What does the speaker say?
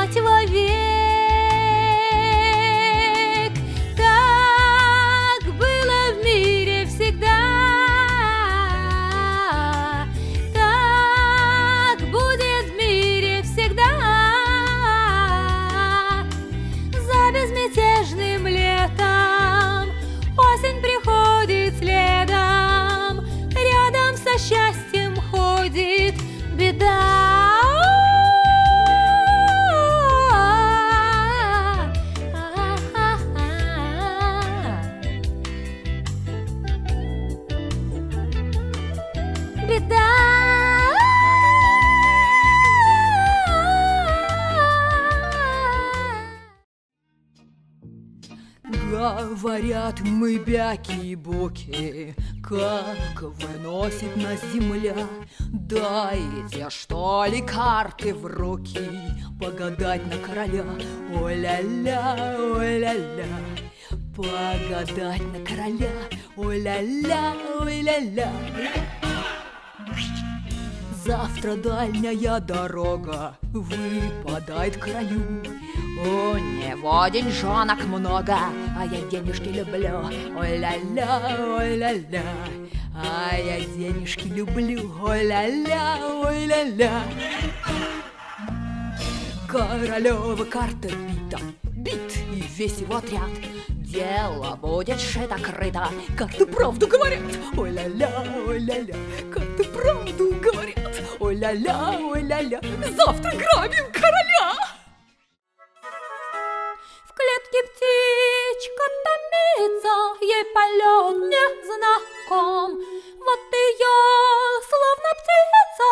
знать вовек. Так было в мире всегда, так будет в мире всегда. За безмятежным летом осень приходит следом, рядом со счастьем ходит беда. Беда. Говорят мы бяки-буки, как выносит нас земля. Дайте, что ли, карты в руки, погадать на короля. О-ля-ля, о-ля-ля, погадать на короля. О-ля-ля, о-ля-ля. Завтра дальняя дорога выпадает краю. У него деньжонок много, а я денежки люблю. Ой-ля-ля, ой-ля-ля, а я денежки люблю. Ой-ля-ля, ой-ля-ля. Королева карта бита, бит и весь его отряд. Дело будет шито-крыто, карты правду говорят. Ой-ля-ля, ой-ля-ля, карты правду говорят. Ой-ля-ля, ой-ля-ля, завтра грабим короля. В клетке птичка томится, ей полет не знаком. Вот ее, словно птица,